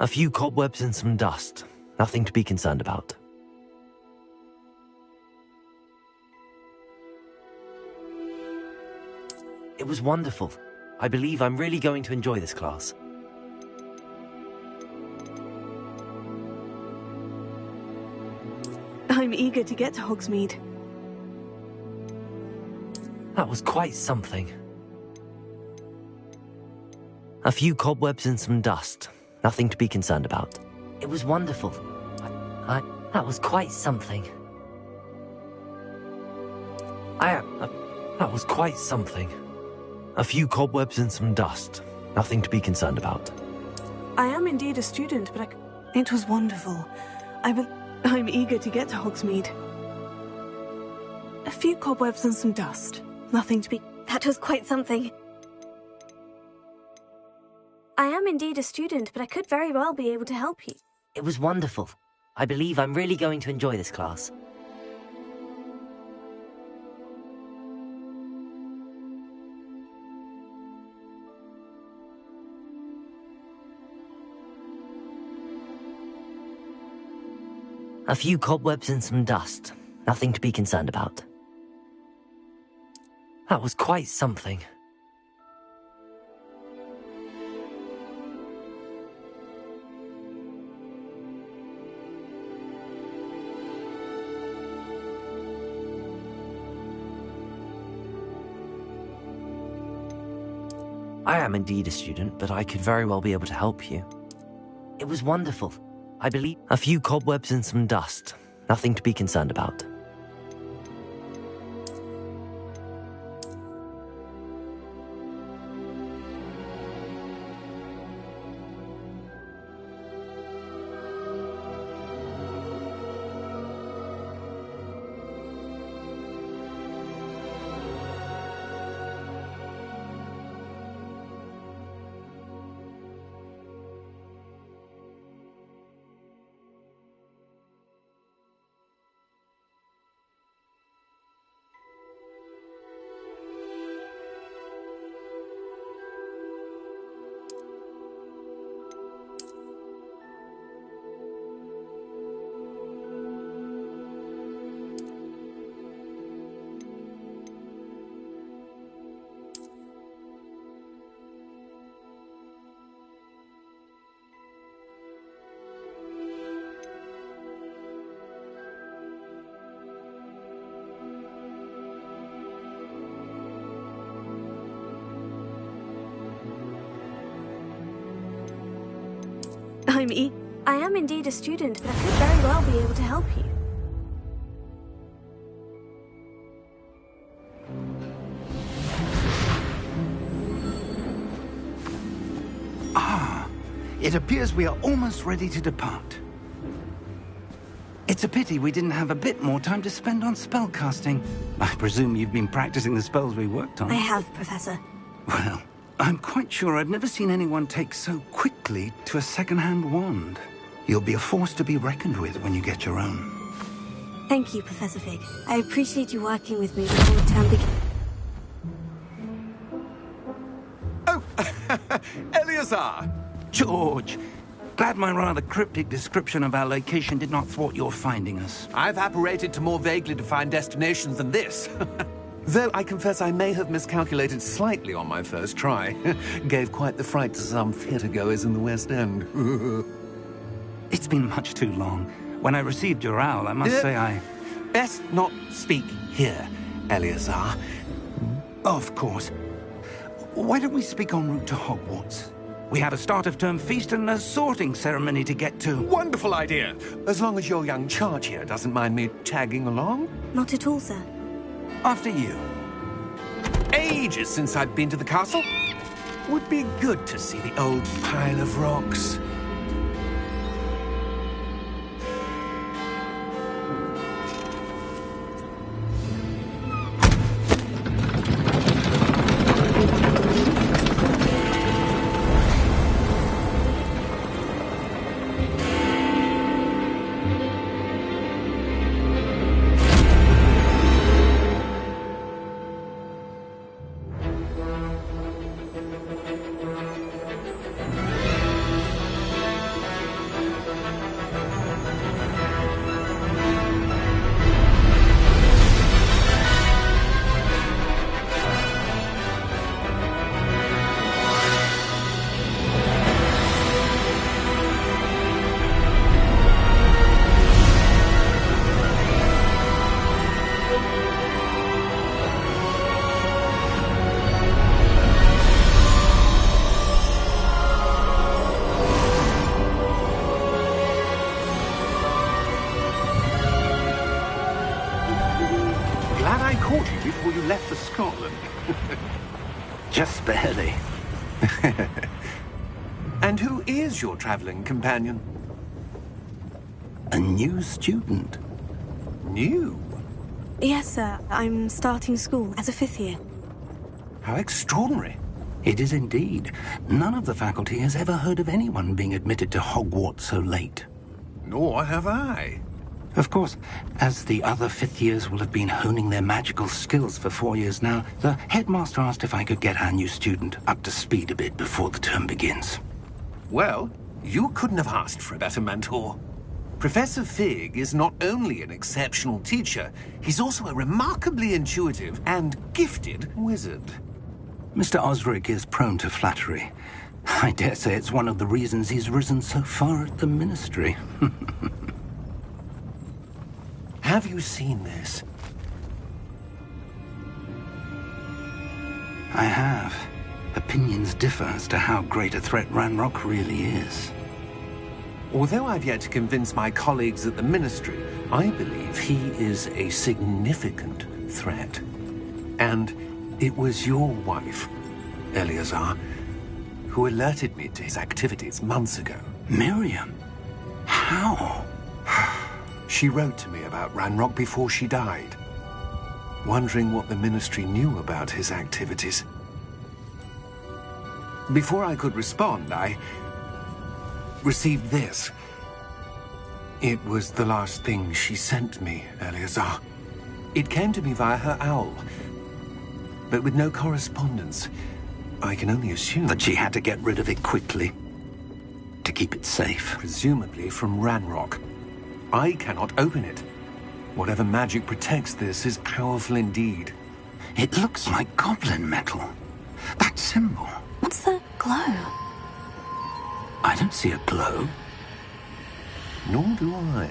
A few cobwebs and some dust. Nothing to be concerned about. It was wonderful. I believe I'm really going to enjoy this class. I'm eager to get to Hogsmeade. That was quite something. A few cobwebs and some dust. Nothing to be concerned about. It was wonderful. That was quite something. That was quite something. A few cobwebs and some dust. Nothing to be concerned about. I am indeed a student, but it was wonderful. I'm eager to get to Hogsmeade. A few cobwebs and some dust. Nothing to be... That was quite something. I am indeed a student, but I could very well be able to help you. It was wonderful. I believe I'm really going to enjoy this class. A few cobwebs and some dust. Nothing to be concerned about. That was quite something. I am indeed a student, but I could very well be able to help you. It was wonderful. I believe a few cobwebs and some dust. Nothing to be concerned about. I am indeed a student, but I could very well be able to help you. It appears we are almost ready to depart. It's a pity we didn't have a bit more time to spend on spellcasting. I presume you've been practicing the spells we worked on. I have, Professor. Well, I'm quite sure I've never seen anyone take so quickly to a second-hand wand. You'll be a force to be reckoned with when you get your own. Thank you, Professor Fig. I appreciate you working with me before the term begins. Oh, Eleazar! George, glad my rather cryptic description of our location did not thwart your finding us. I've apparated to more vaguely defined destinations than this. Though I confess I may have miscalculated slightly on my first try. Gave quite the fright to some theatre-goers in the West End. It's been much too long. When I received your owl, I must say I... Best not speak here, Eleazar. Of course. Why don't we speak en route to Hogwarts? We have a start-of-term feast and a sorting ceremony to get to. Wonderful idea! As long as your young charge here doesn't mind me tagging along. Not at all, sir. After you. Ages since I've been to the castle. Would be good to see the old pile of rocks. And who is your traveling companion? A new student. New? Yes, sir. I'm starting school as a 5th year. How extraordinary. It is indeed. None of the faculty has ever heard of anyone being admitted to Hogwarts so late. Nor have I. Of course, as the other 5th years will have been honing their magical skills for 4 years now, the headmaster asked if I could get our new student up to speed a bit before the term begins. Well, you couldn't have asked for a better mentor. Professor Fig is not only an exceptional teacher, he's also a remarkably intuitive and gifted wizard. Mr. Osric is prone to flattery. I dare say it's one of the reasons he's risen so far at the Ministry. Have you seen this? I have. Opinions differ as to how great a threat Ranrock really is. Although I've yet to convince my colleagues at the Ministry, I believe he is a significant threat. And it was your wife, Eleazar, who alerted me to his activities months ago. Miriam? How? She wrote to me about Ranrock before she died, wondering what the Ministry knew about his activities. Before I could respond, I received this. It was the last thing she sent me, Eleazar. It came to me via her owl, but with no correspondence. I can only assume That she had to get rid of it quickly. To keep it safe. presumably from Ranrock. I cannot open it. Whatever magic protects this is powerful indeed. It looks like goblin metal. That symbol. What's that glow? I don't see a glow. Nor do I.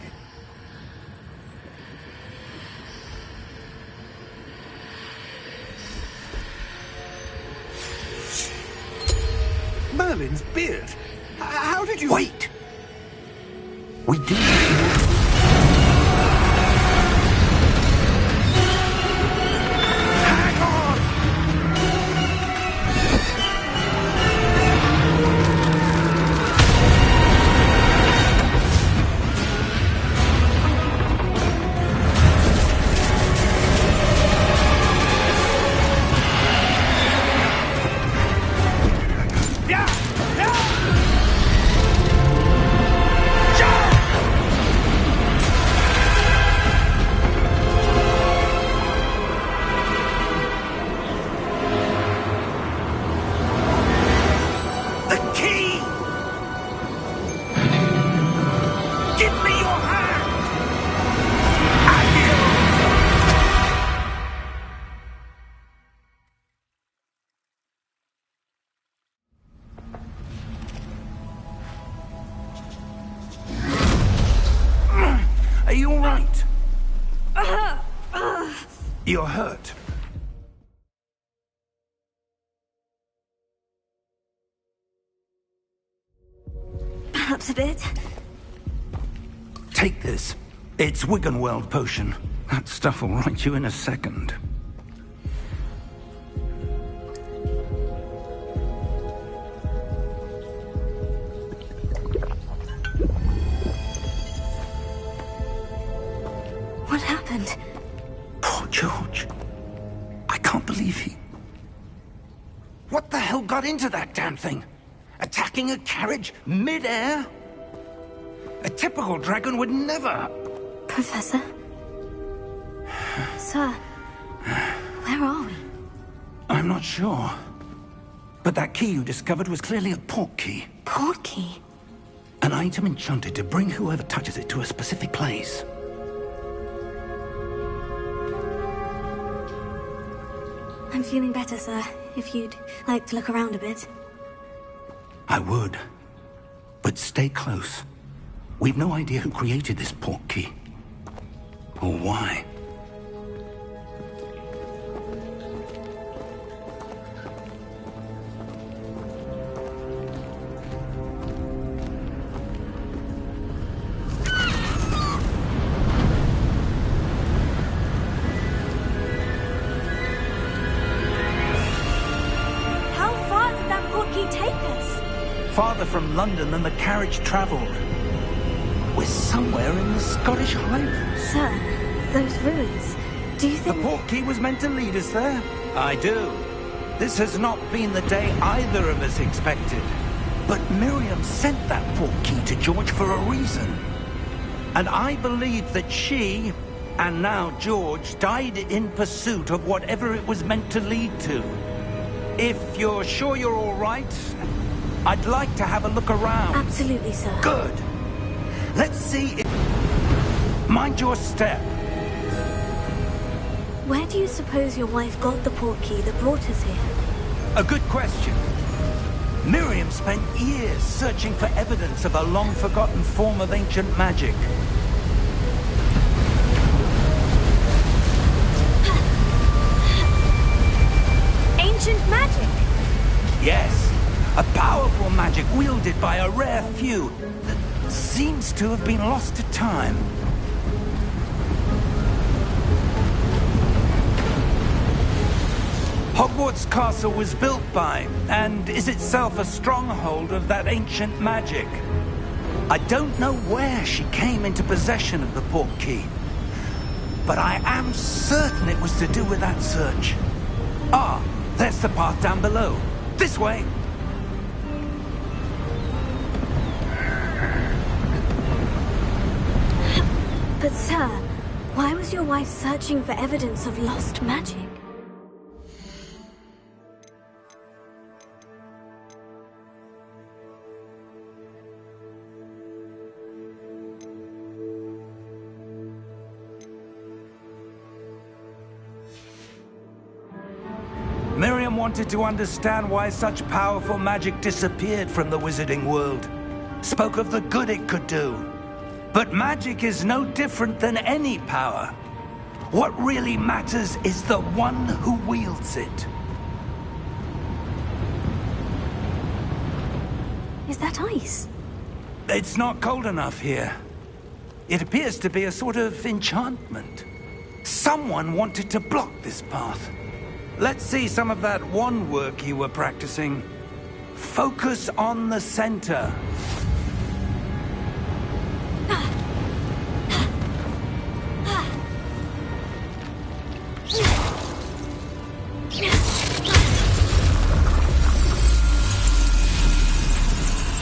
Merlin's beard! How did you... Wait! We do. Hang on! Yeah! The key! Give me your hand! Are you all right? You're hurt. Perhaps a bit. Take this. It's Wiggenweld potion. That stuff will right you in a second. What happened? Poor George. I can't believe he... What the hell got into that damn thing? Attacking a carriage mid-air? A typical dragon would never... Professor? Sir, where are we? I'm not sure. But that key you discovered was clearly a port key. Port key? An item enchanted to bring whoever touches it to a specific place. I'm feeling better, sir. If you'd like to look around a bit. I would. But stay close. We've no idea who created this port key. Or why. How far did that port key take us? farther from London than the carriage travelled. We're somewhere in the Scottish Highlands. Sir, those ruins. Do you The think... portkey was meant to lead us there? I do. This has not been the day either of us expected. But Miriam sent that portkey to George for a reason. And I believe that she, and now George, died in pursuit of whatever it was meant to lead to. If you're sure you're all right, I'd like to have a look around. Absolutely, sir. Good. Let's see if... Mind your step. Where do you suppose your wife got the portkey that brought us here? A good question. Miriam spent years searching for evidence of a long-forgotten form of ancient magic. Ancient magic? Yes, a powerful magic wielded by a rare few that seems to have been lost to time. Hogwarts Castle was built by, and is itself a stronghold of that ancient magic. I don't know where she came into possession of the portkey, but I am certain it was to do with that search. Ah, there's the path down below. This way. But sir, why was your wife searching for evidence of lost magic? Miriam wanted to understand why such powerful magic disappeared from the wizarding world. Spoke of the good it could do. But magic is no different than any power. What really matters is the one who wields it. Is that ice? It's not cold enough here. It appears to be a sort of enchantment. Someone wanted to block this path. Let's see some of that wand work you were practicing. Focus on the center.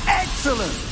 Excellent!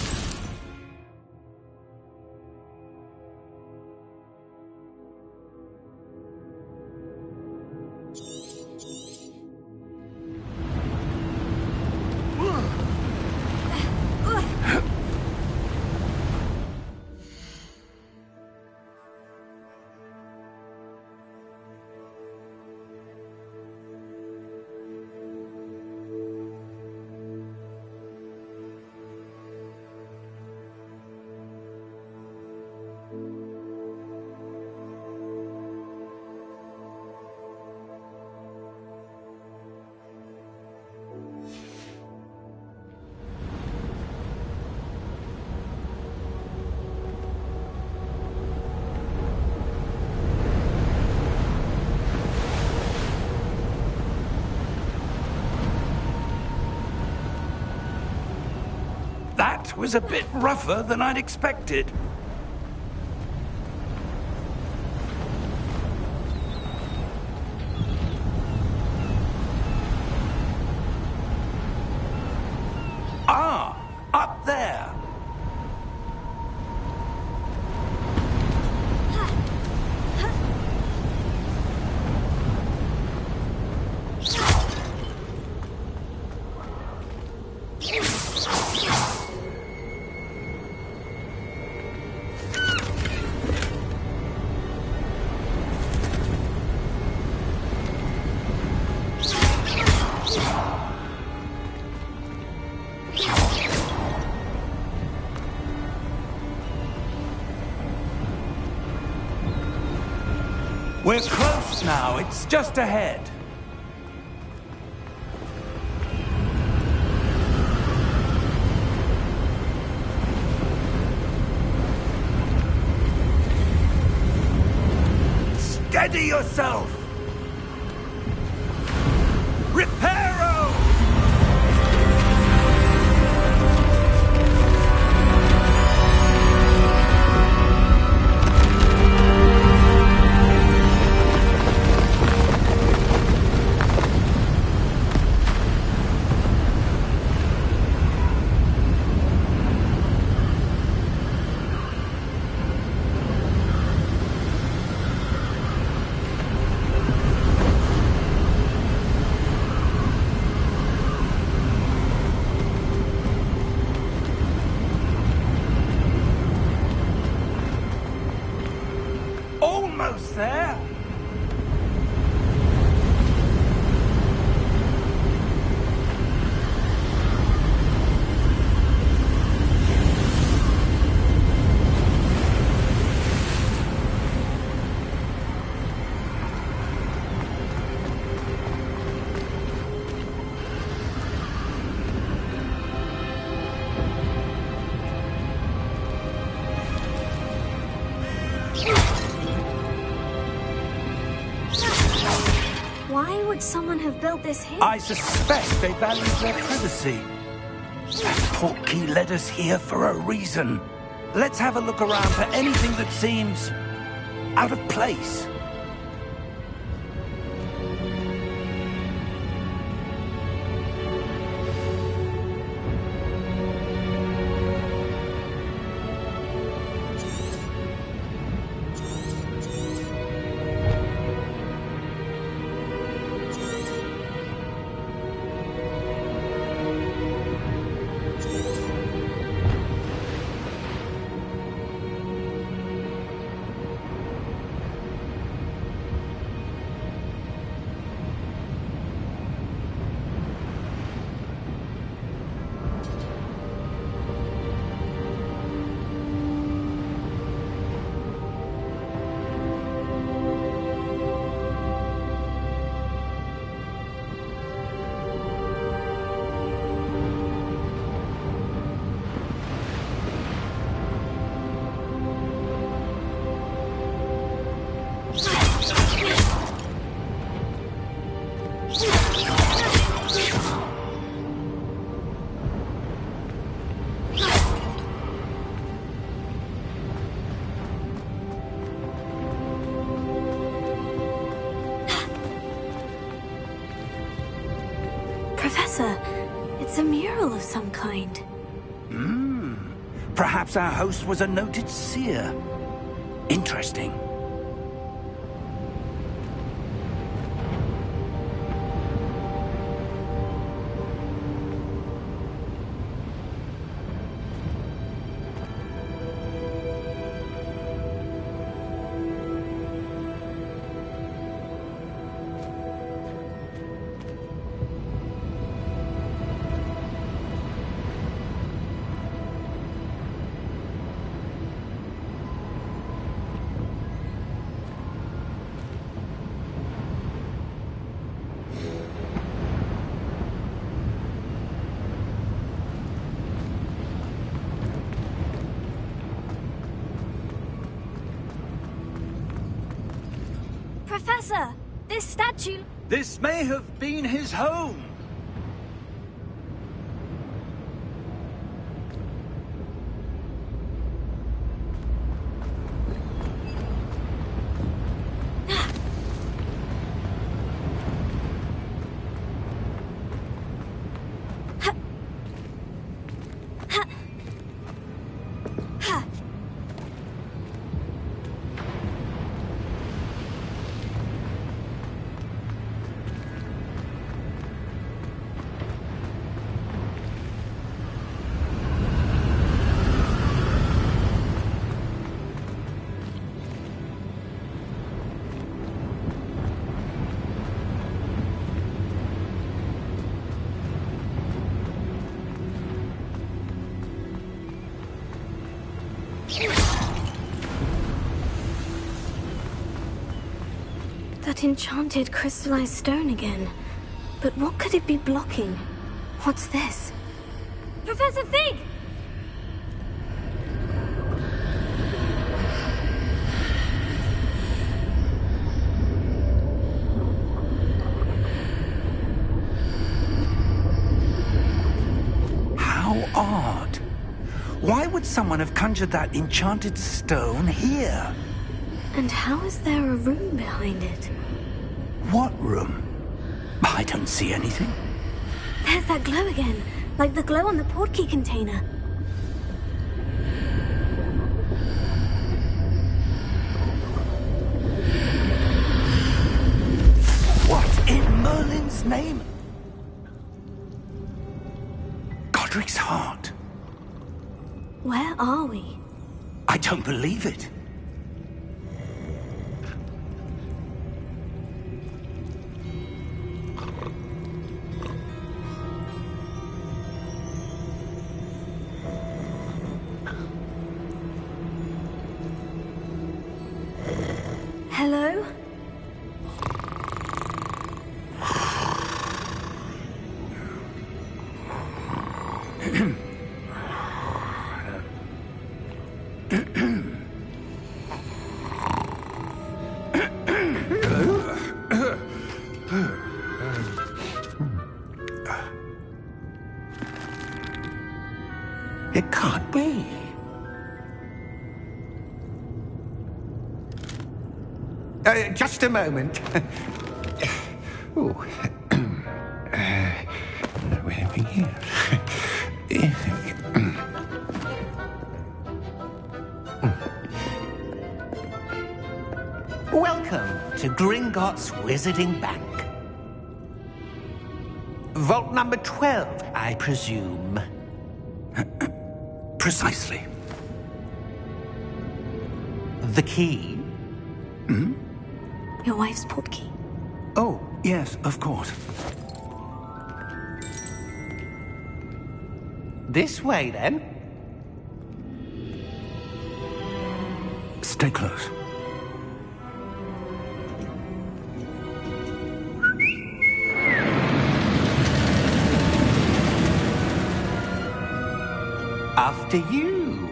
That was a bit rougher than I'd expected. Ah, up there. We're close now. It's just ahead. Steady yourself! Reparo! would someone have built this here? I suspect they value their privacy. That portkey led us here for a reason. Let's have a look around for anything that seems out of place. Professor, it's a mural of some kind. Perhaps our host was a noted seer. Interesting. Professor, this statue... This may have been his home. That enchanted crystallized stone again. But what could it be blocking? What's this? Professor Fig! How odd. Why would someone have conjured that enchanted stone here? And how is there a room behind it? What room? I don't see anything. There's that glow again, like the glow on the portkey container. What in Merlin's name? Godric's heart. Where are we? I don't believe it. Hello? It can't be. Just a moment. Oh. Anything here? Welcome to Gringotts Wizarding Bank. Vault number 12, I presume. Precisely. The key? Hmm? Your wife's portkey. Oh, yes, of course. This way, then. Stay close. After you.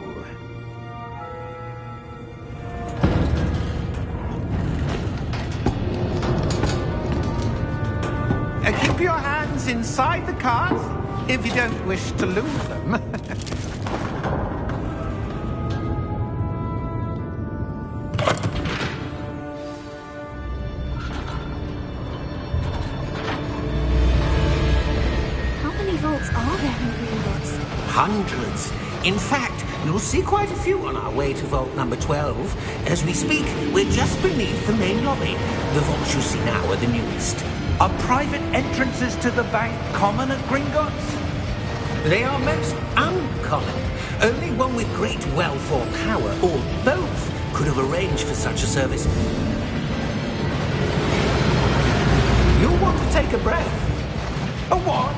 Keep your hands inside the cart if you don't wish to lose them. How many vaults are there in Gringotts? Hundreds. In fact, you'll see quite a few on our way to vault number 12. As we speak, we're just beneath the main lobby. The vaults you see now are the newest. Are private entrances to the bank common at Gringotts? They are most uncommon. Only one with great wealth or power, or both, could have arranged for such a service. You'll want to take a breath. A what?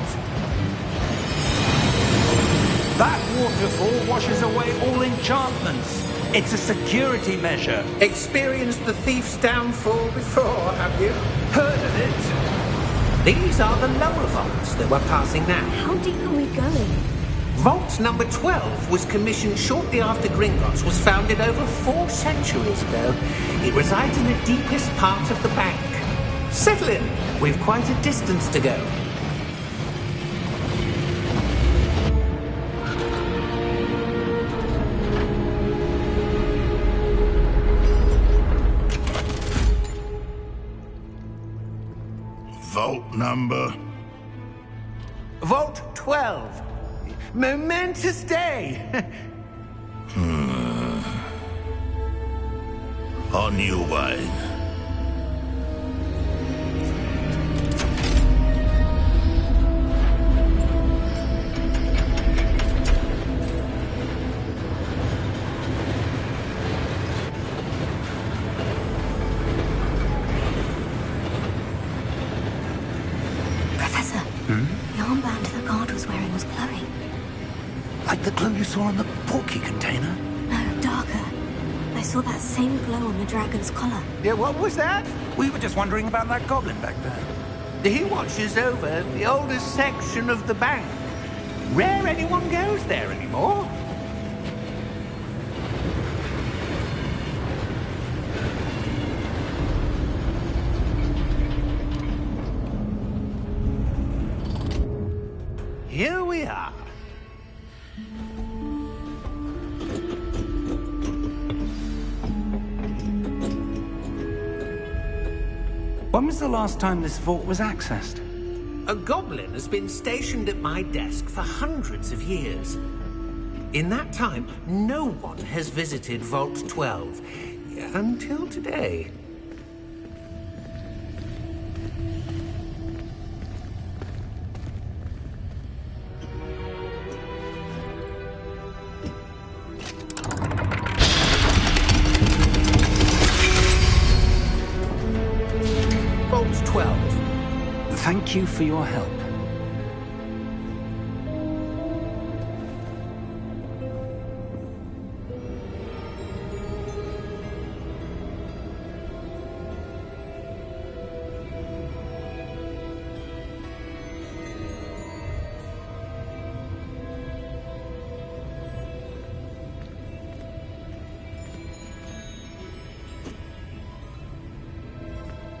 That waterfall washes away all enchantments. It's a security measure. Experienced the thief's downfall before, have you? Heard of it? These are the lower vaults that we're passing now. How deep are we going? Vault number 12 was commissioned shortly after Gringotts was founded over 4 centuries ago. It resides in the deepest part of the bank. Settle in. We've quite a distance to go. Vault number? Vault 12. Momentous day. On your way. Professor, the armband the guard was wearing was glowing. Like the glow you saw on the portkey container? No, darker. I saw that same glow on the dragon's collar. Yeah, what was that? We were just wondering about that goblin back there. He watches over the oldest section of the bank. Rare anyone goes there anymore. Here we are. When was the last time this vault was accessed? A goblin has been stationed at my desk for hundreds of years. In that time, no one has visited Vault 12. Until today. Vault 12. Thank you for your help.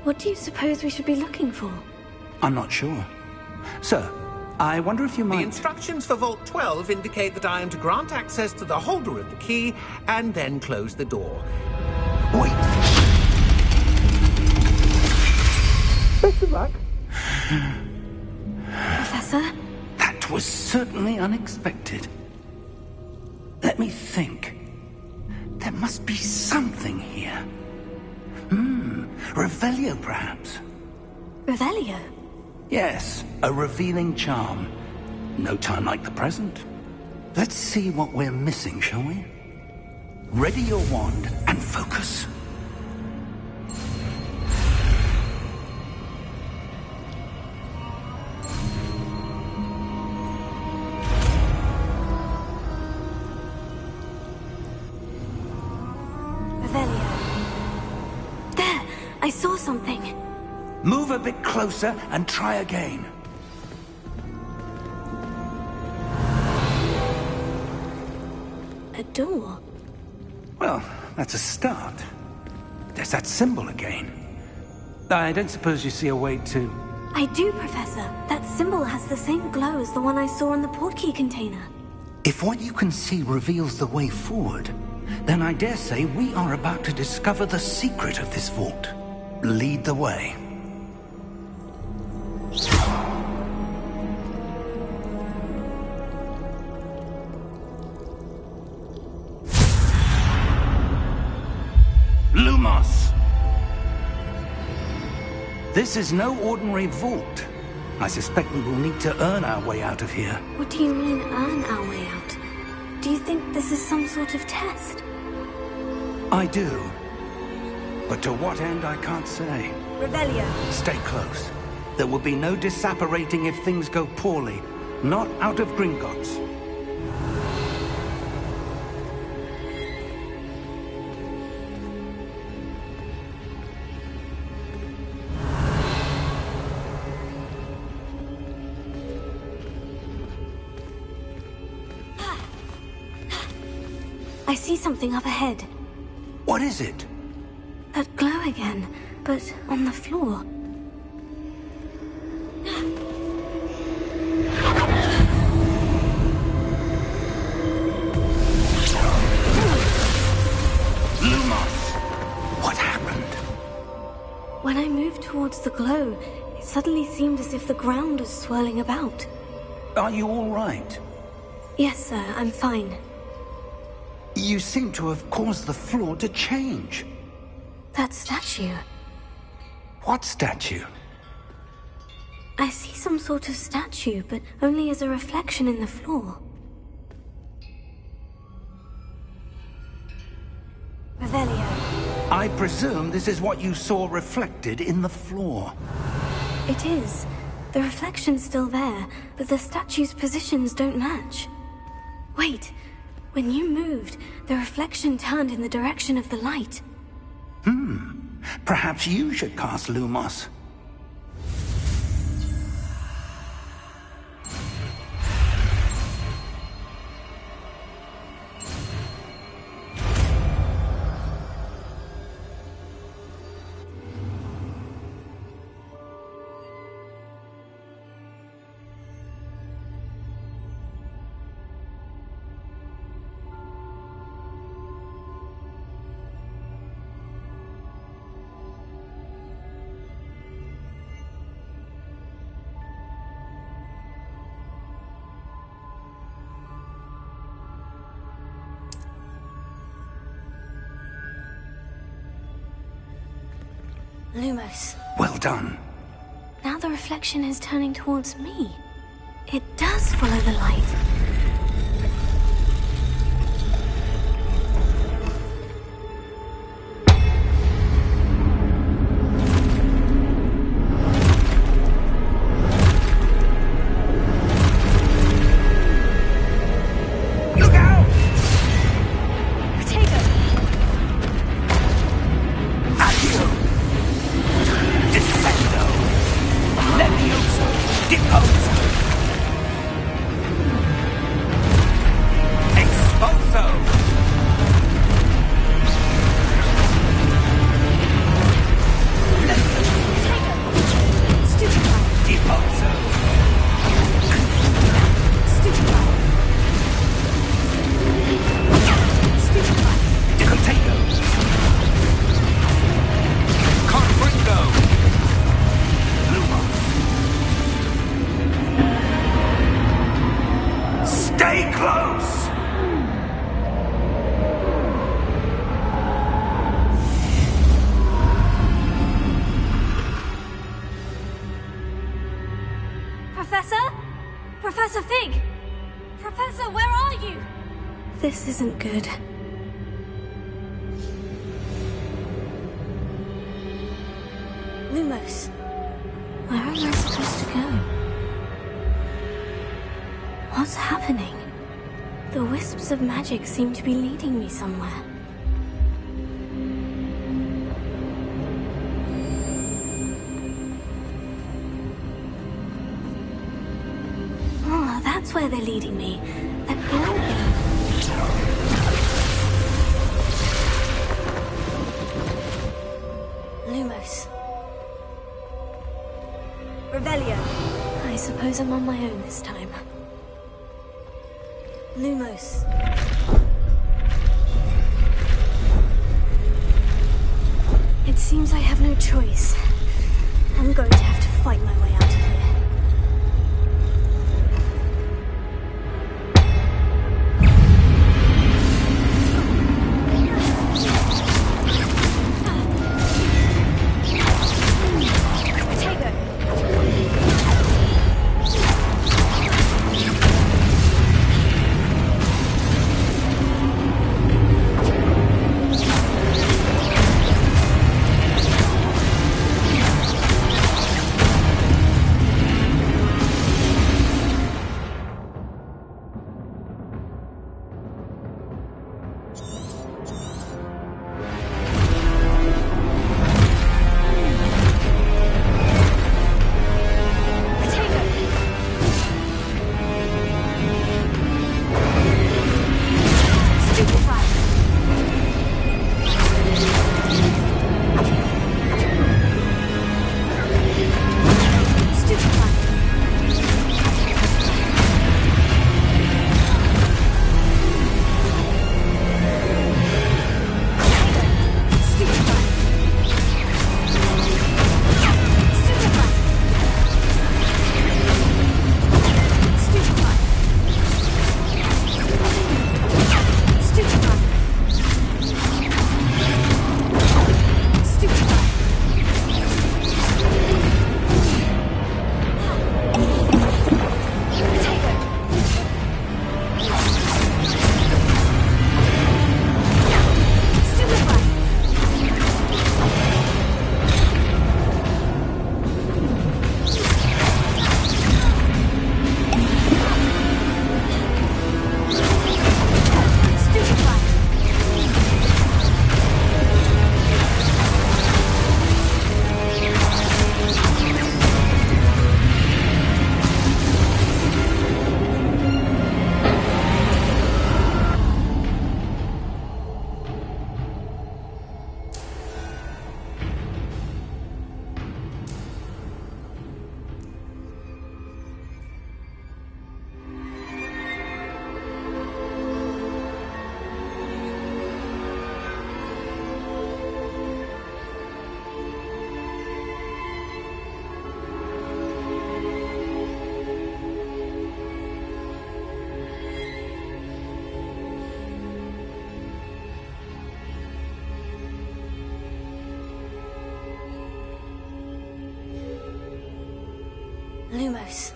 What do you suppose we should be looking for? I'm not sure. Sir, I wonder if you The might... instructions for Vault 12 indicate that I am to grant access to the holder of the key and then close the door. Wait! Best of luck. Professor? That was certainly unexpected. Let me think. There must be something here. Revelio, perhaps. Revelio? Yes, a revealing charm. No time like the present. Let's see what we're missing, shall we? Ready your wand and focus. Revelio. There! I saw something. Move a bit closer and try again. A door? Well, that's a start. There's that symbol again. I don't suppose you see a way to... I do, Professor. That symbol has the same glow as the one I saw in the portkey container. If what you can see reveals the way forward, then I dare say we are about to discover the secret of this vault. Lead the way. Lumos! This is no ordinary vault. I suspect we will need to earn our way out of here. What do you mean, earn our way out? Do you think this is some sort of test? I do. But to what end, I can't say. Revelio. Stay close. There will be no disapparating if things go poorly. Not out of Gringotts. I see something up ahead. What is it? That glow again, but on the floor. Lumos! What happened? When I moved towards the glow, it suddenly seemed as if the ground was swirling about. Are you all right? Yes, sir, I'm fine. You seem to have caused the floor to change. That statue. What statue? I see some sort of statue, but only as a reflection in the floor. Revelio. I presume this is what you saw reflected in the floor. It is. The reflection's still there, but the statue's positions don't match. Wait. When you moved, the reflection turned in the direction of the light. Perhaps you should cast Lumos. Lumos. Well done. Now the reflection is turning towards me. It does follow the light. Look out! Protego! Accio! Descendo! Levioso! Deposo! are you? This isn't good. Lumos, where am I supposed to go? What's happening? The wisps of magic seem to be leading me somewhere. Oh, that's where they're leading me. That glowing. Lumos. Revelio. I suppose I'm on my own this time. Lumos. It seems I have no choice. I'm going to have to fight my way out of here. Lumos.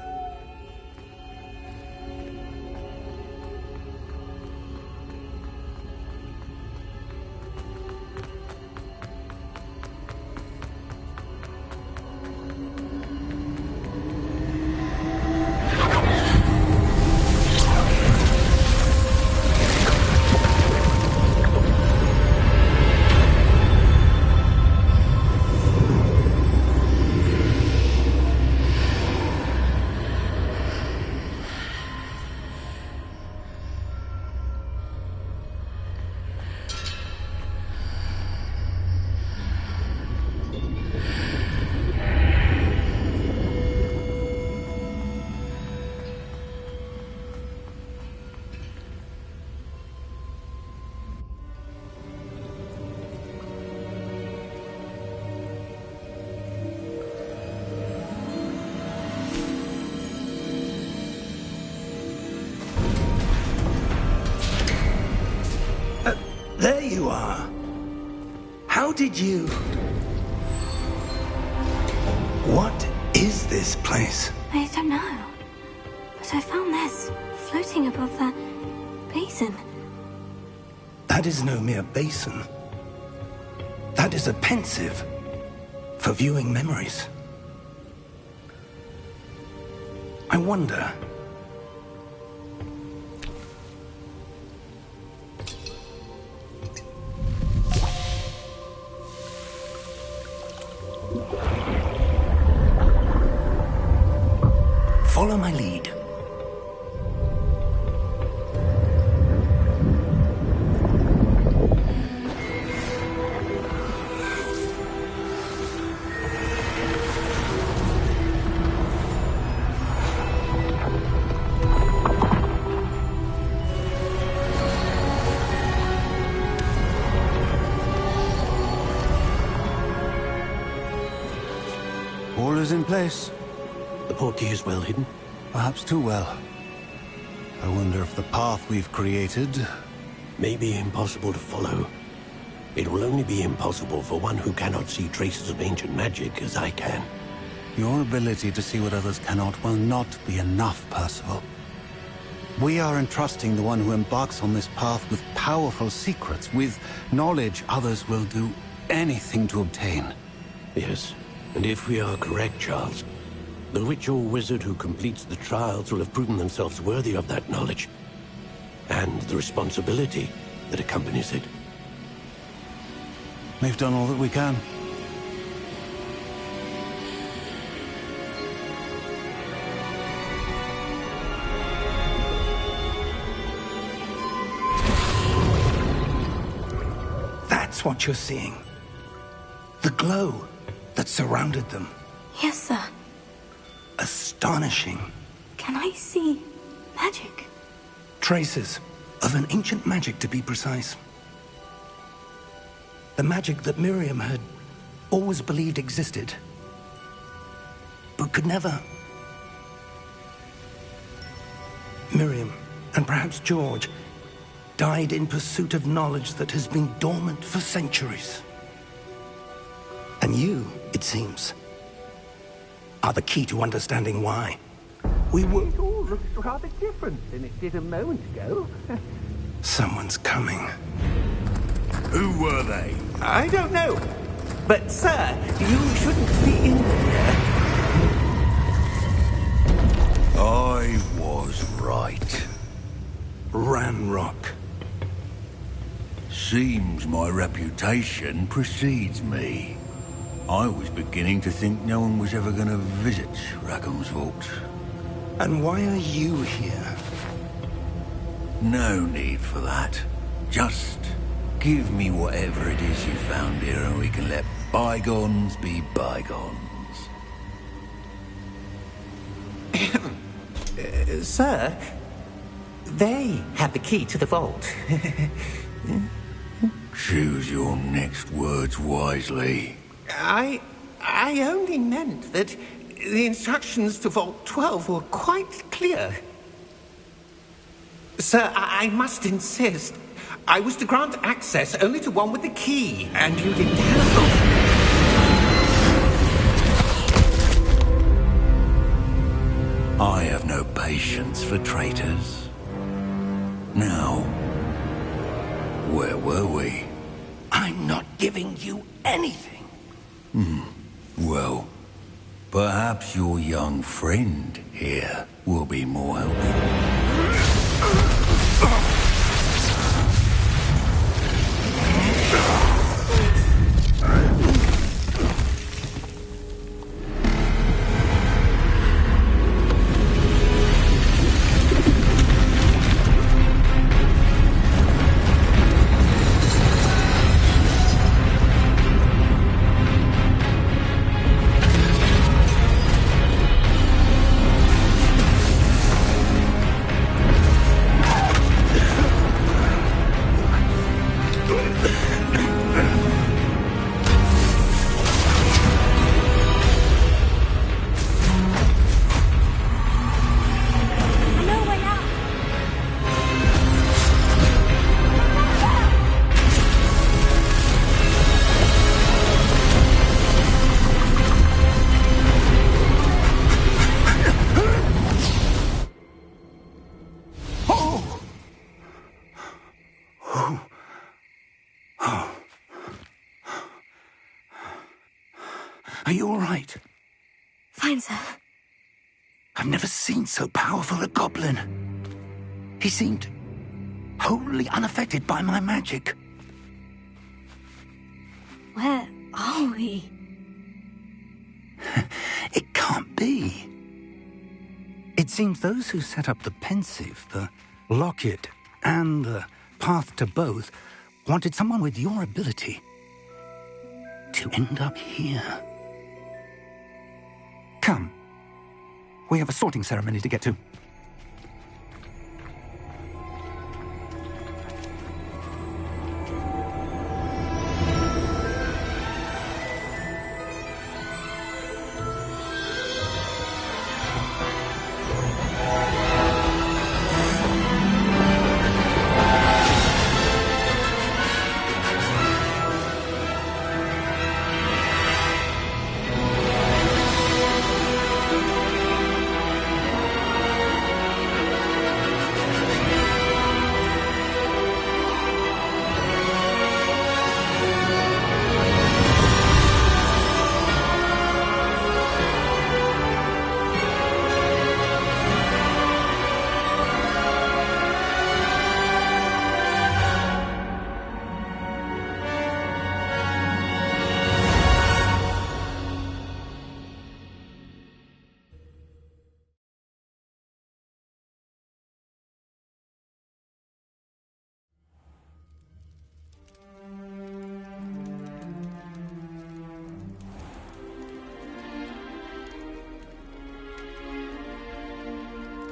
There you are. How did you... What is this place? I don't know. But I found this floating above that basin. That is no mere basin. That is a pensive for viewing memories. I wonder... Follow my lead. All is in place. The portkey is well hidden? Perhaps too well. I wonder if the path we've created... may be impossible to follow. It will only be impossible for one who cannot see traces of ancient magic as I can. Your ability to see what others cannot will not be enough, Percival. We are entrusting the one who embarks on this path with powerful secrets, with knowledge others will do anything to obtain. Yes, and if we are correct, Charles, the witch or wizard who completes the trials will have proven themselves worthy of that knowledge, and the responsibility that accompanies it. We've done all that we can. That's what you're seeing. The glow that surrounded them. Yes, sir. Astonishing. Can I see magic? Traces of an ancient magic, to be precise. The magic that Miriam had always believed existed, but could never. Miriam, and perhaps George, died in pursuit of knowledge that has been dormant for centuries. And you, it seems, are the key to understanding why. We were... It all looks rather different than it did a moment ago. Someone's coming. Who were they? I don't know. But, sir, you shouldn't be in here. I was right. Ranrock. Seems my reputation precedes me. I was beginning to think no one was ever going to visit Rackham's vault. And why are you here? No need for that. Just give me whatever it is you found here and we can let bygones be bygones. Sir, they have the key to the vault. Choose your next words wisely. I only meant that the instructions to Vault 12 were quite clear. Sir, I must insist. I was to grant access only to one with the key, and you didn't have I have no patience for traitors. Now, where were we? I'm not giving you anything. Well, perhaps your young friend here will be more helpful. Are you all right? Fine, sir. I've never seen so powerful a goblin. He seemed wholly unaffected by my magic. Where are we? It can't be. It seems those who set up the Pensieve, the Locket, and the Path to Both wanted someone with your ability to end up here. Come. We have a sorting ceremony to get to.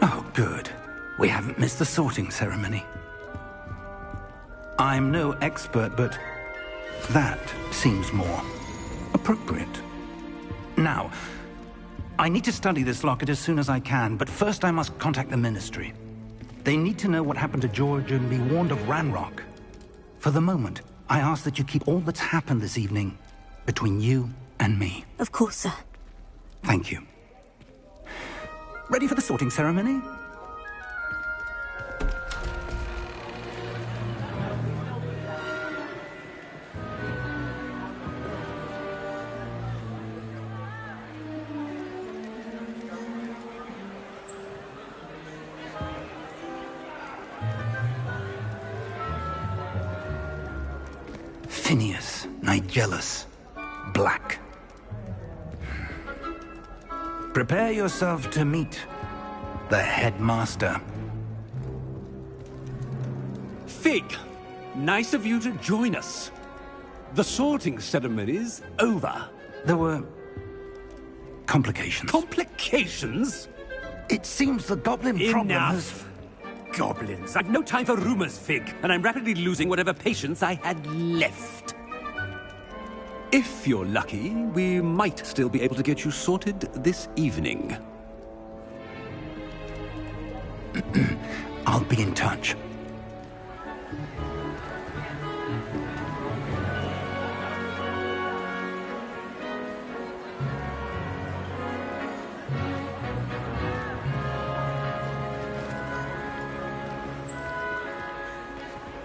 Oh, good. We haven't missed the sorting ceremony. I'm no expert, but that seems more appropriate. Now, I need to study this locket as soon as I can, but first I must contact the Ministry. They need to know what happened to George and be warned of Ranrock. For the moment, I ask that you keep all that's happened this evening between you and me. Of course, sir. Thank you. Ready for the sorting ceremony? Phineas Nigellus Black. Prepare yourself to meet the headmaster. Fig, nice of you to join us. The sorting ceremony's over. There were complications. Complications? It seems the goblin problem has... Enough! Goblins. I've no time for rumors, Fig, and I'm rapidly losing whatever patience I had left. If you're lucky, we might still be able to get you sorted this evening. I'll be in touch.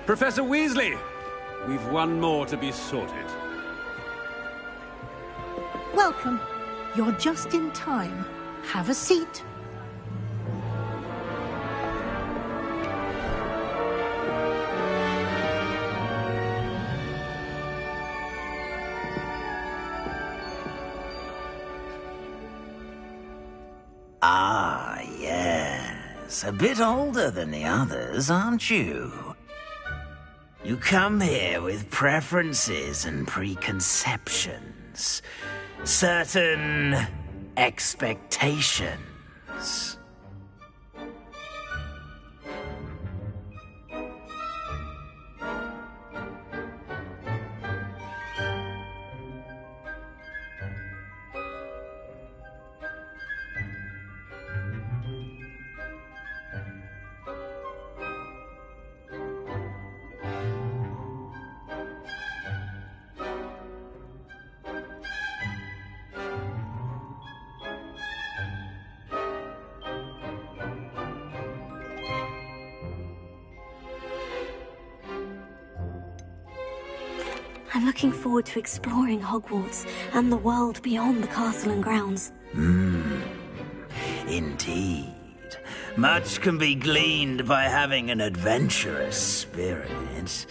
Professor Weasley, we've one more to be sorted. Welcome. You're just in time. Have a seat. Ah, yes. A bit older than the others, aren't you? You come here with preferences and preconceptions. Certain expectations. I'm looking forward to exploring Hogwarts and the world beyond the castle and grounds. Indeed. Much can be gleaned by having an adventurous spirit,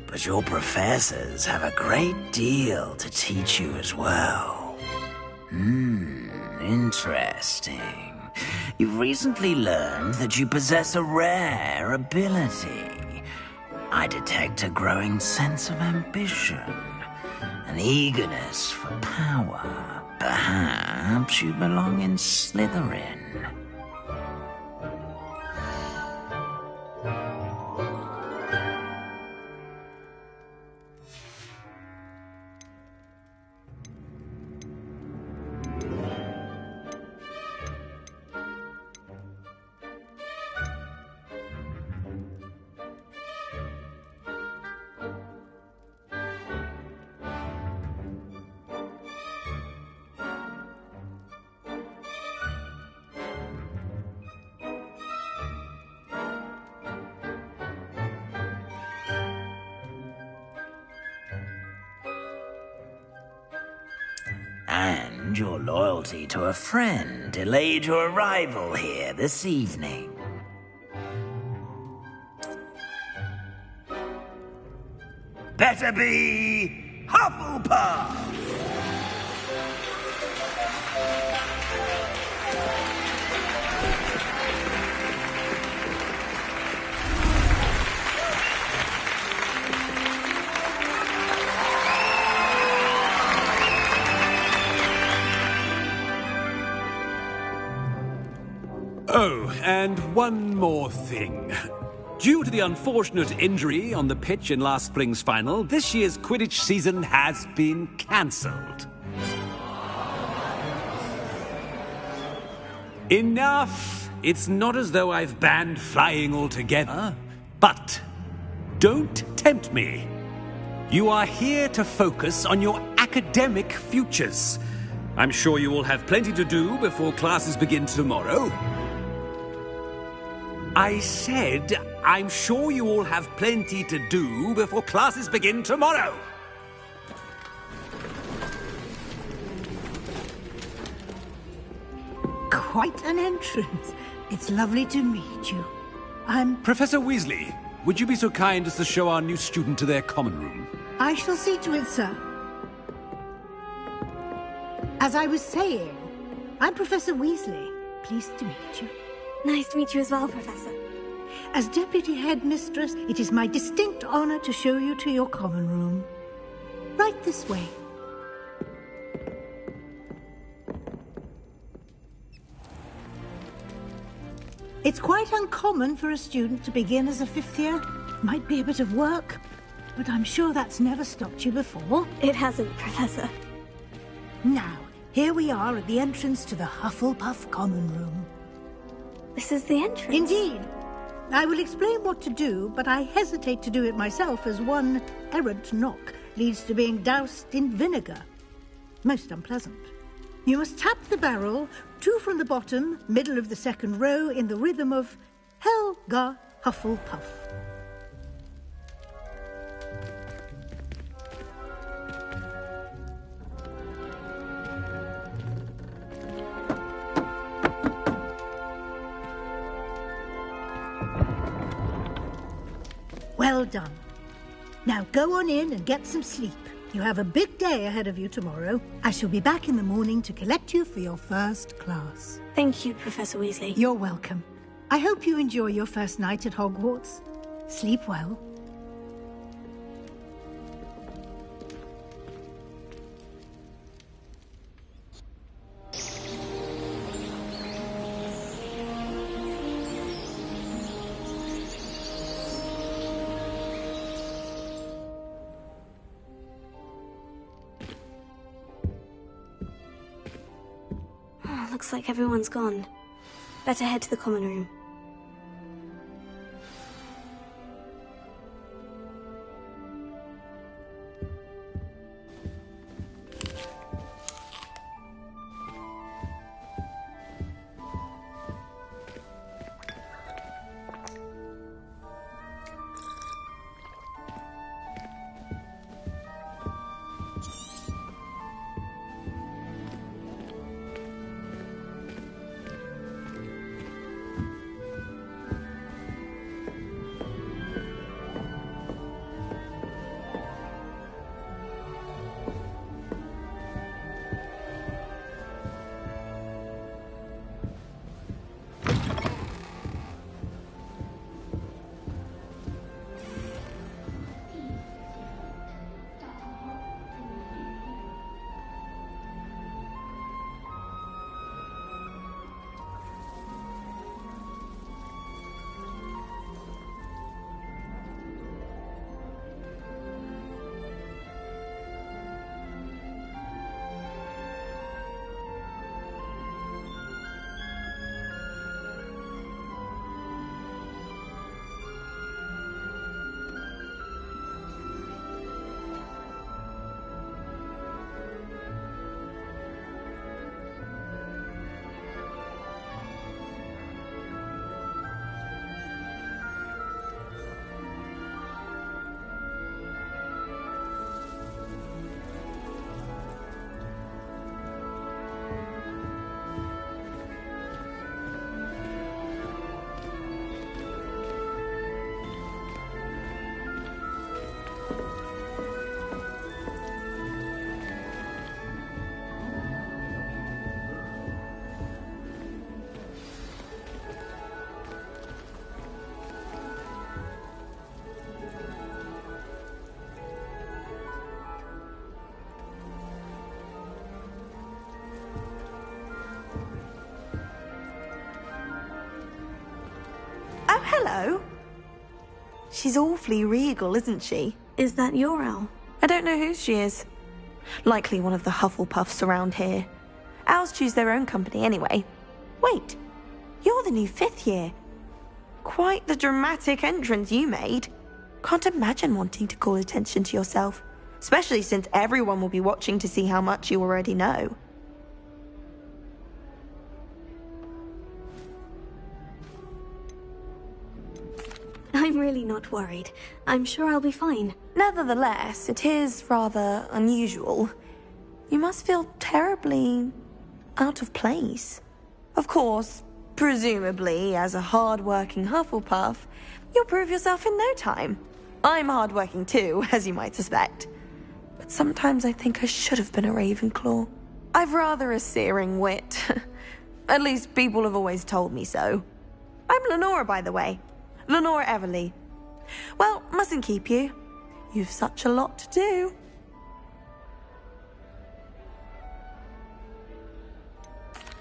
but your professors have a great deal to teach you as well. Interesting. You've recently learned that you possess a rare ability. I detect a growing sense of ambition, an eagerness for power. Perhaps you belong in Slytherin. And your loyalty to a friend delayed your arrival here this evening. Better be Hufflepuff! Oh, and one more thing. Due to the unfortunate injury on the pitch in last spring's final, this year's Quidditch season has been cancelled. Enough! It's not as though I've banned flying altogether, but don't tempt me. You are here to focus on your academic futures. I'm sure you will have plenty to do before classes begin tomorrow. I said, I'm sure you all have plenty to do before classes begin tomorrow. Quite an entrance. It's lovely to meet you. I'm... Professor Weasley, would you be so kind as to show our new student to their common room? I shall see to it, sir. As I was saying, I'm Professor Weasley. Pleased to meet you. Nice to meet you as well, Professor. As Deputy Headmistress, it is my distinct honor to show you to your common room. Right this way. It's quite uncommon for a student to begin as a fifth year. Might be a bit of work, but I'm sure that's never stopped you before. It hasn't, Professor. Now, here we are at the entrance to the Hufflepuff common room. This is the entrance? Indeed. I will explain what to do, but I hesitate to do it myself as one errant knock leads to being doused in vinegar. Most unpleasant. You must tap the barrel, 2 from the bottom, middle of the second row, in the rhythm of Helga Hufflepuff. Well done. Now go on in and get some sleep. You have a big day ahead of you tomorrow. I shall be back in the morning to collect you for your first class. Thank you, Professor Weasley. You're welcome. I hope you enjoy your first night at Hogwarts. Sleep well. Looks like everyone's gone. Better head to the common room. hello. She's awfully regal, isn't she? Is that your owl? I don't know whose she is. Likely one of the Hufflepuffs around here. Owls choose their own company anyway. Wait, you're the new 5th year. Quite the dramatic entrance you made. Can't imagine wanting to call attention to yourself, especially since everyone will be watching to see how much you already know. I'm really not worried. I'm sure I'll be fine. Nevertheless, it is rather unusual. You must feel terribly out of place. Of course, presumably, as a hard-working Hufflepuff, you'll prove yourself in no time. I'm hard-working too, as you might suspect. But sometimes I think I should have been a Ravenclaw. I've rather a searing wit. At least people have always told me so. I'm Lenora, by the way. Lenora Everly. Well, mustn't keep you. You've such a lot to do.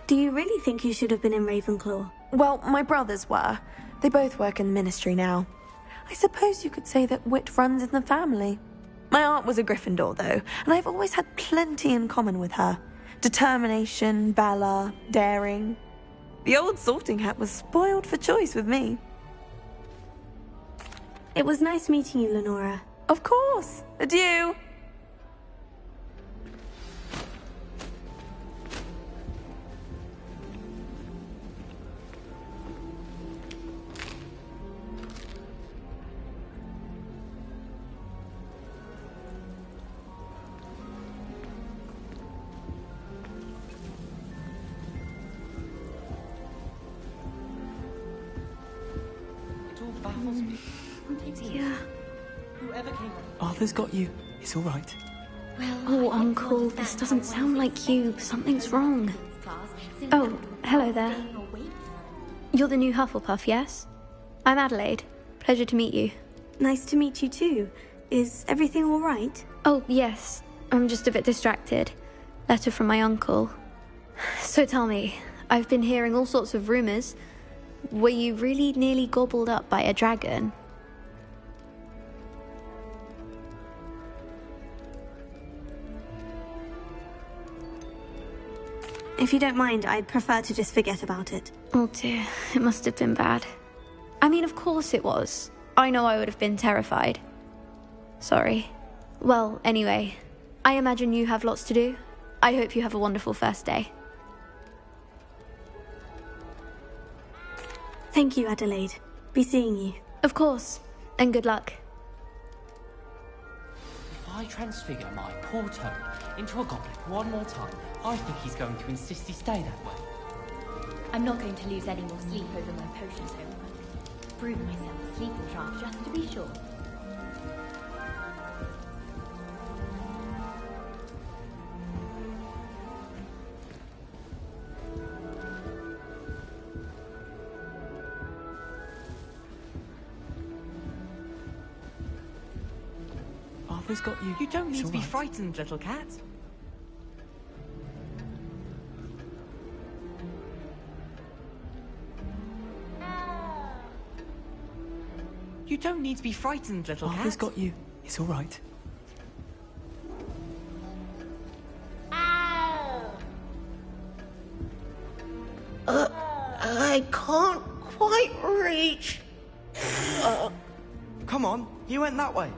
Do you really think you should have been in Ravenclaw? Well, my brothers were. They both work in the ministry now. I suppose you could say that wit runs in the family. My aunt was a Gryffindor, though, and I've always had plenty in common with her. Determination, valor, daring. The old sorting hat was spoiled for choice with me. It was nice meeting you, Lenora. Of course. Adieu. Arthur's got you. It's all right. Oh, Uncle, this doesn't sound like you. Something's wrong. Oh, hello there. You're the new Hufflepuff, yes? I'm Adelaide. Pleasure to meet you. Nice to meet you too. Is everything all right? Oh, yes. I'm just a bit distracted. Letter from my uncle. So tell me, I've been hearing all sorts of rumors. Were you really nearly gobbled up by a dragon? If you don't mind, I'd prefer to just forget about it. Oh dear, it must have been bad. I mean, of course it was. I know I would have been terrified. Sorry. Well, anyway, I imagine you have lots to do. I hope you have a wonderful first day. Thank you, Adelaide. Be seeing you. Of course, and good luck. If I transfigure my poor Toad into a goblet one more time, I think he's going to insist he stay that way. I'm not going to lose any more sleep over my potions homework. Brew myself a sleeping draught just to be sure. Arthur's got you. You don't need It's to be all right. frightened, little cat. You don't need to be frightened, little cat. Arthur's got you. It's all right. I can't quite reach. Come on, you went that way.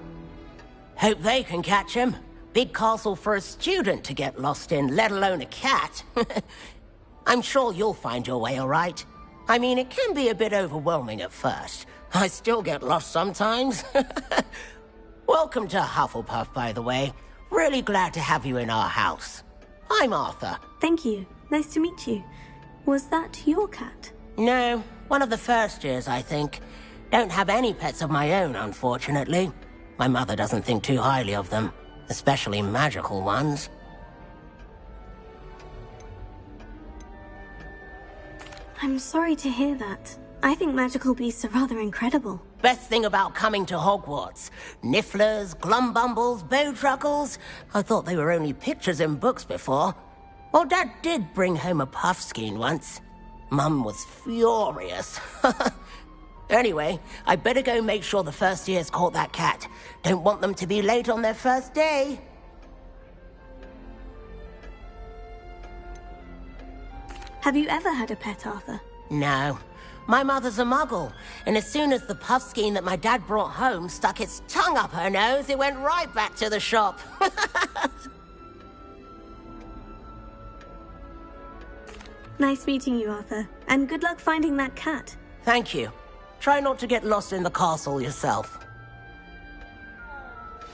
Hope they can catch him. Big castle for a student to get lost in, let alone a cat. I'm sure you'll find your way all right. I mean, it can be a bit overwhelming at first. I still get lost sometimes. Welcome to Hufflepuff, by the way. Really glad to have you in our house. I'm Arthur. Thank you. Nice to meet you. Was that your cat? No, one of the first years, I think. Don't have any pets of my own, unfortunately. My mother doesn't think too highly of them, especially magical ones. I'm sorry to hear that. I think magical beasts are rather incredible. Best thing about coming to Hogwarts. Nifflers, Glumbumbles, Bowtruckles. I thought they were only pictures in books before. Well, Dad did bring home a Puffskein once. Mum was furious. Anyway, I better go make sure the first years caught that cat. Don't want them to be late on their first day. Have you ever had a pet, Arthur? No. My mother's a muggle, and as soon as the puffskein that my dad brought home stuck its tongue up her nose, it went right back to the shop. Nice meeting you, Arthur. And good luck finding that cat. Thank you. Try not to get lost in the castle yourself.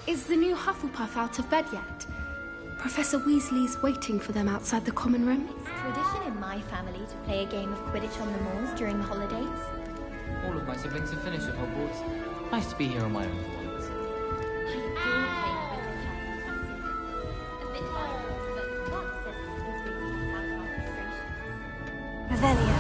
Is the new Hufflepuff out of bed yet? Professor Weasley's waiting for them outside the common room. It's tradition in my family to play a game of Quidditch on the moors during the holidays. All of my siblings have finished at Hogwarts. Nice to be here on my own for once. I adore playing Quidditch. A bit violent, but Mark says it's a good way to get out our frustrations. Revelio.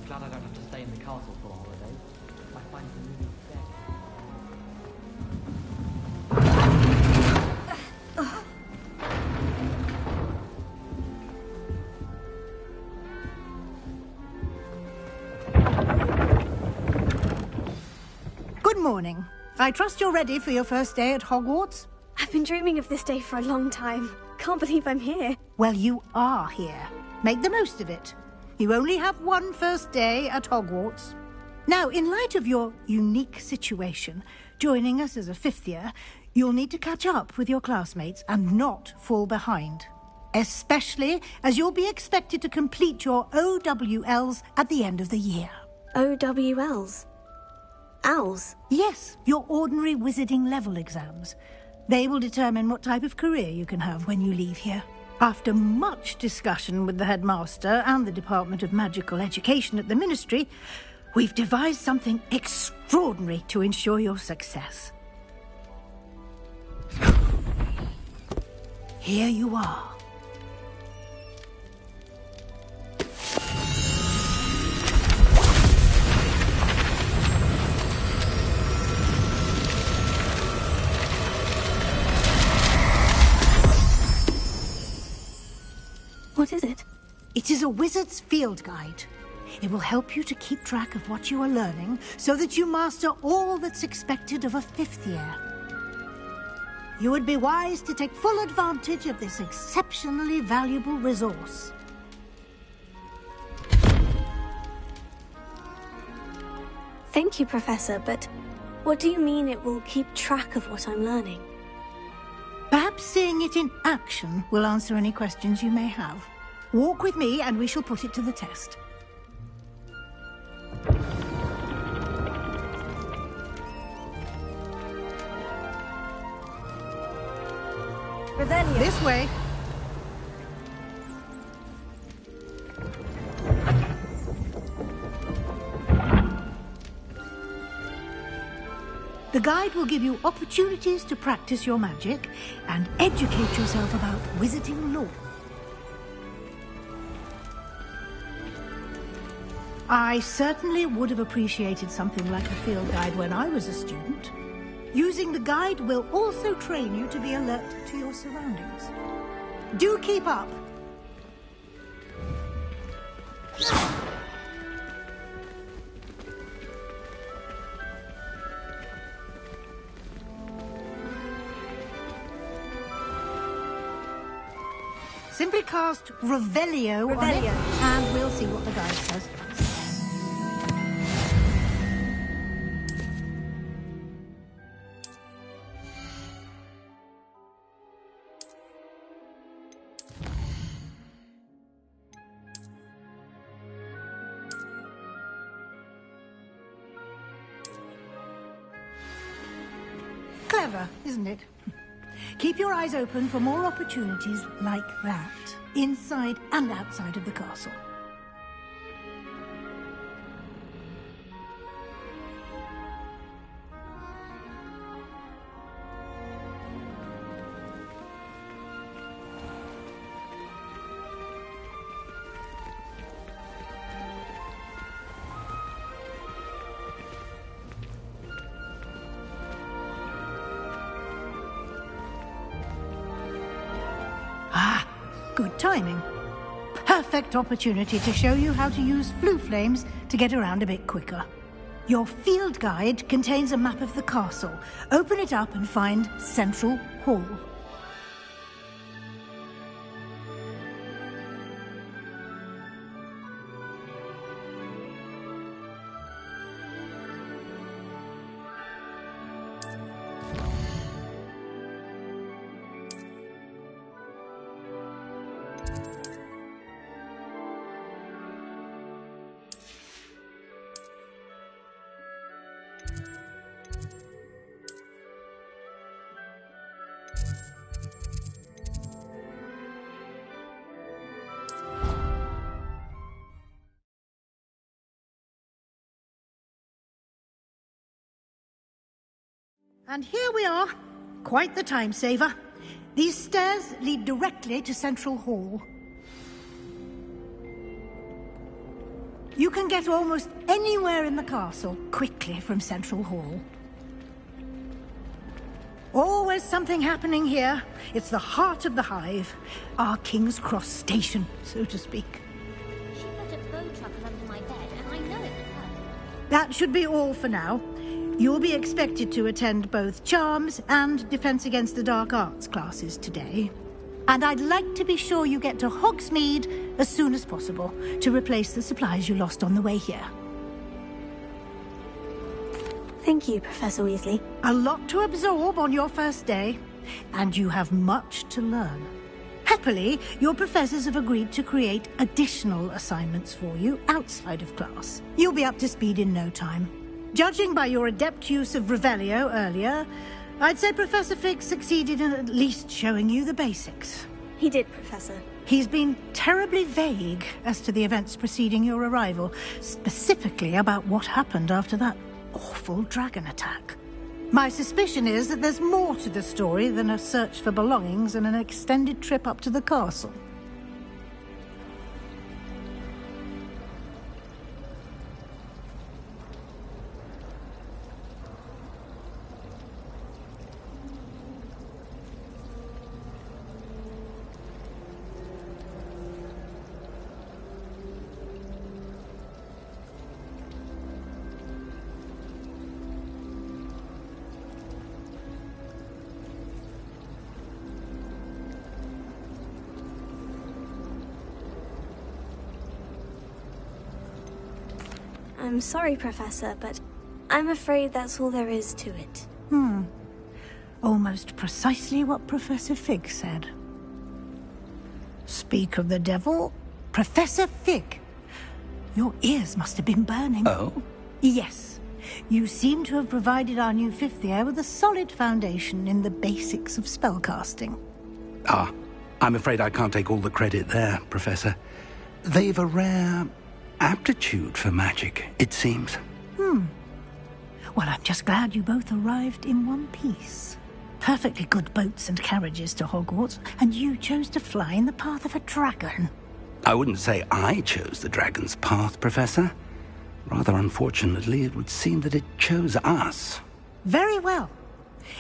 Glad I don't have to stay in the castle for the holidays. I find the movie better. Good morning. I trust you're ready for your first day at Hogwarts? I've been dreaming of this day for a long time. Can't believe I'm here. Well, you are here. Make the most of it. You only have one first day at Hogwarts. Now, in light of your unique situation, joining us as a fifth year, you'll need to catch up with your classmates and not fall behind. Especially as you'll be expected to complete your OWLs at the end of the year. OWLs? Owls? Yes, your ordinary wizarding level exams. They will determine what type of career you can have when you leave here. After much discussion with the headmaster and the Department of Magical Education at the Ministry, we've devised something extraordinary to ensure your success. Here you are. What is it? It is a wizard's field guide. It will help you to keep track of what you are learning so that you master all that's expected of a fifth year. You would be wise to take full advantage of this exceptionally valuable resource. Thank you, Professor, but what do you mean it will keep track of what I'm learning? Perhaps Perhaps seeing it in action will answer any questions you may have. Walk with me and we shall put it to the test. Revelio. This way. The guide will give you opportunities to practice your magic and educate yourself about wizarding lore. I certainly would have appreciated something like a field guide when I was a student. Using the guide will also train you to be alert to your surroundings. Do keep up! Simply cast Revelio on it, and we'll see what the guide says. Clever, isn't it? Keep your eyes open for more opportunities like that, inside and outside of the castle. Good timing. Perfect opportunity to show you how to use flue flames to get around a bit quicker. Your field guide contains a map of the castle. Open it up and find Central Hall. And here we are. Quite the time saver. These stairs lead directly to Central Hall. You can get almost anywhere in the castle quickly from Central Hall. Always something happening here. It's the heart of the hive. Our King's Cross station, so to speak. She put a bow truckle under my bed, and I know it was her. That should be all for now. You'll be expected to attend both Charms and Defense Against the Dark Arts classes today. And I'd like to be sure you get to Hogsmeade as soon as possible to replace the supplies you lost on the way here. Thank you, Professor Weasley. A lot to absorb on your first day, and you have much to learn. Happily, your professors have agreed to create additional assignments for you outside of class. You'll be up to speed in no time. Judging by your adept use of Revelio earlier, I'd say Professor Fig succeeded in at least showing you the basics. He did, Professor. He's been terribly vague as to the events preceding your arrival, specifically about what happened after that awful dragon attack. My suspicion is that there's more to the story than a search for belongings and an extended trip up to the castle. I'm sorry, Professor, but I'm afraid that's all there is to it. Almost precisely what Professor Fig said. Speak of the devil, Professor Fig. Your ears must have been burning. Oh? Yes. You seem to have provided our new fifth year with a solid foundation in the basics of spellcasting. Ah, I'm afraid I can't take all the credit there, Professor. They've a rare aptitude for magic, it seems. Well, I'm just glad you both arrived in one piece. Perfectly good boats and carriages to Hogwarts, and you chose to fly in the path of a dragon. I wouldn't say I chose the dragon's path, Professor. Rather unfortunately, it would seem that it chose us. Very well.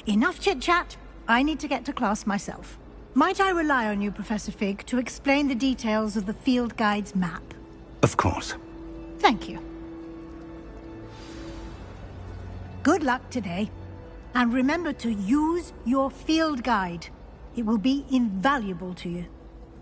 Enough chit-chat. I need to get to class myself. Might I rely on you, Professor Fig, to explain the details of the field guide's map? Of course. Thank you. Good luck today. And remember to use your field guide. It will be invaluable to you.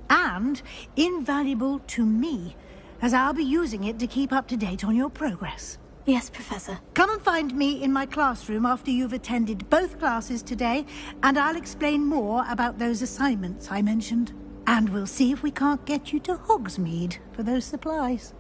And invaluable to me, as I'll be using it to keep up to date on your progress. Yes, Professor. Come and find me in my classroom after you've attended both classes today, and I'll explain more about those assignments I mentioned. And we'll see if we can't get you to Hogsmeade for those supplies.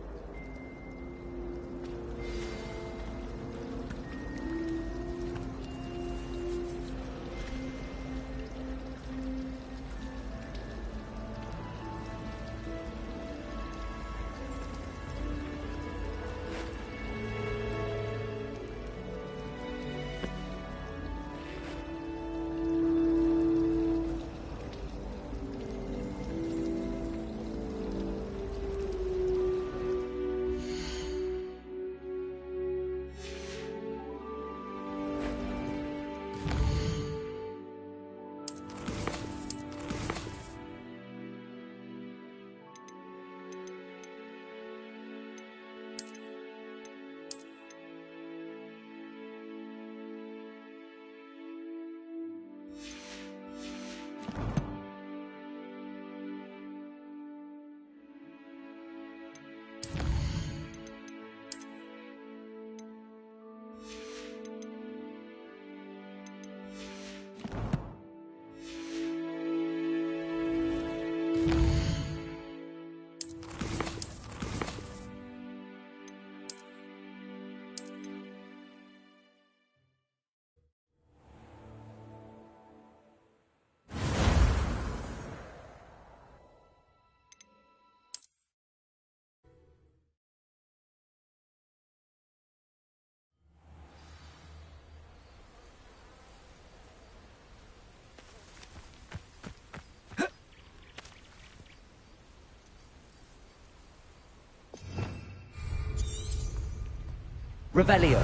Revelio.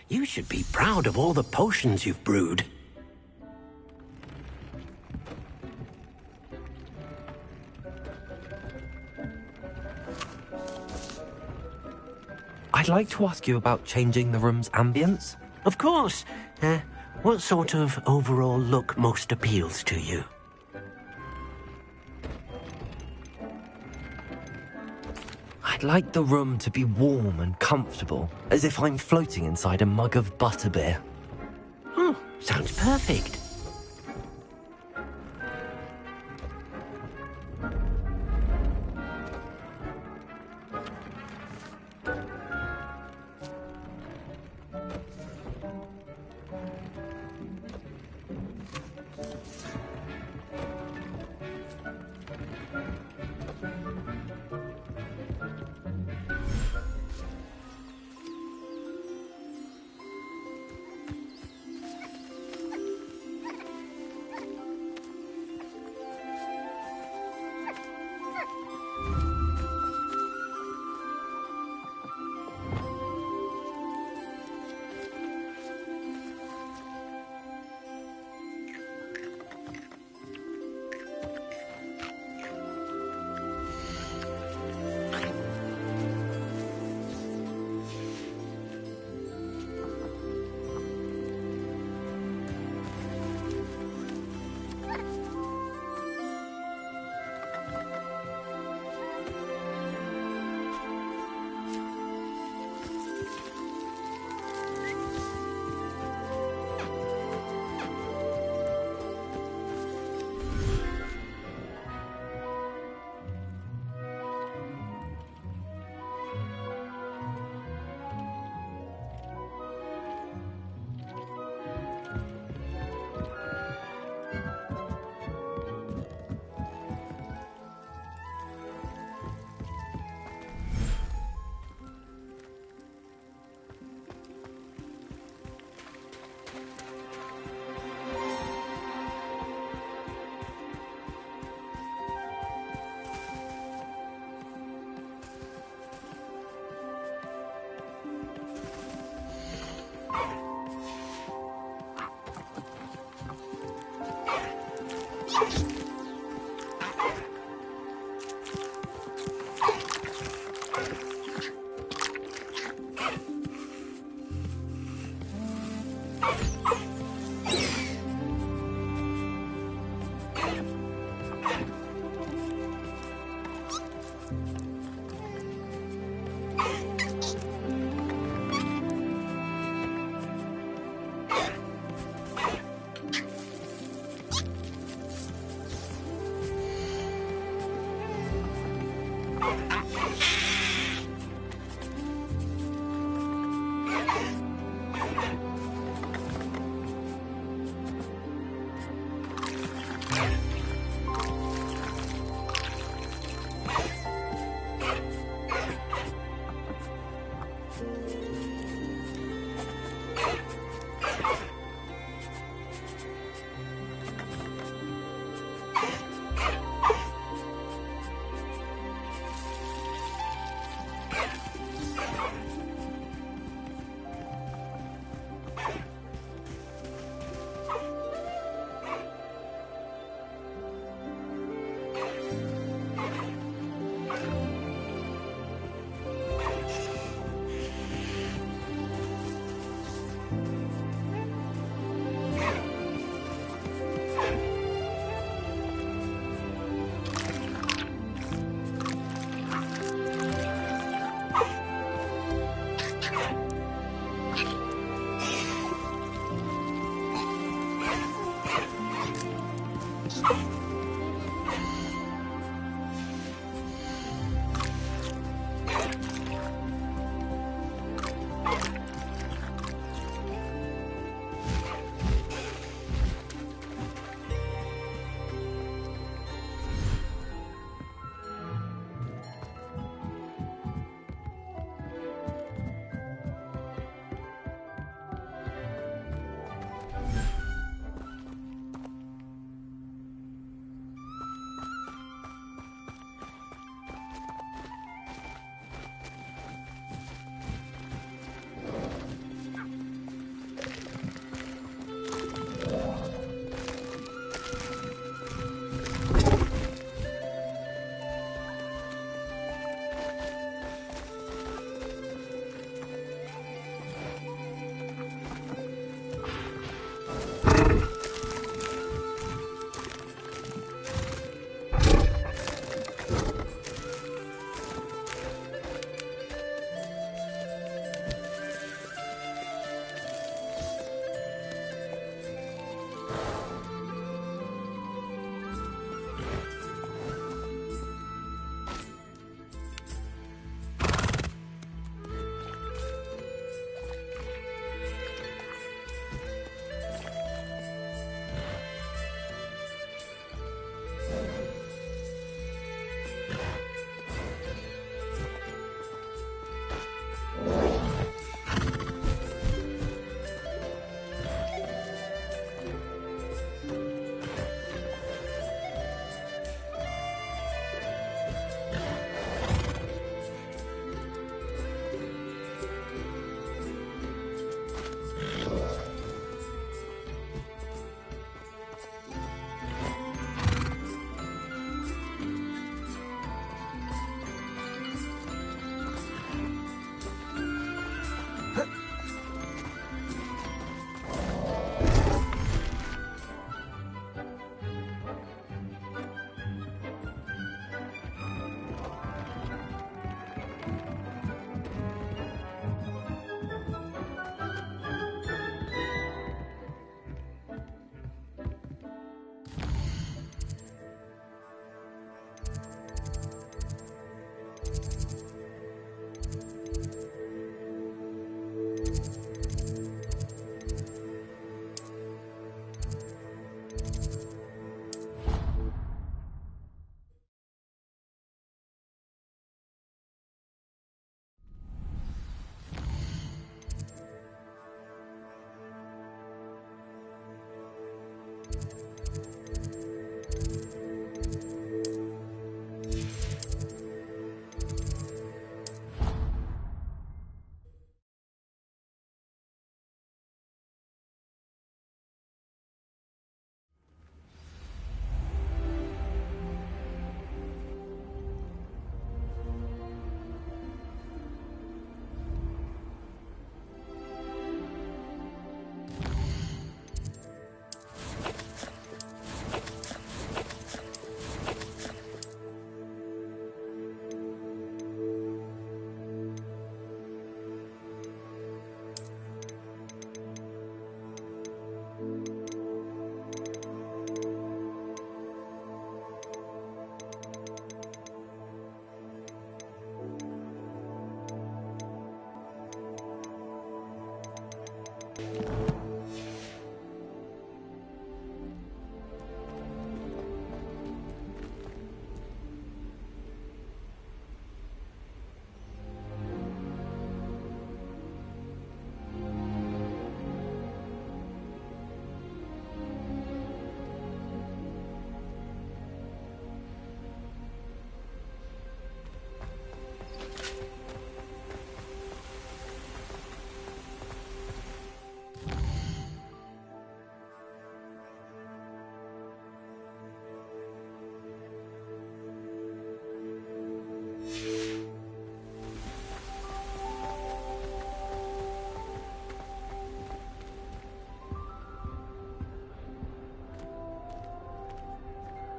You should be proud of all the potions you've brewed. I'd like to ask you about changing the room's ambience. Of course. What sort of overall look most appeals to you? I'd like the room to be warm and comfortable, as if I'm floating inside a mug of butterbeer. Oh, sounds perfect.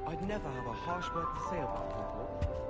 I'd never have a harsh word to say about people.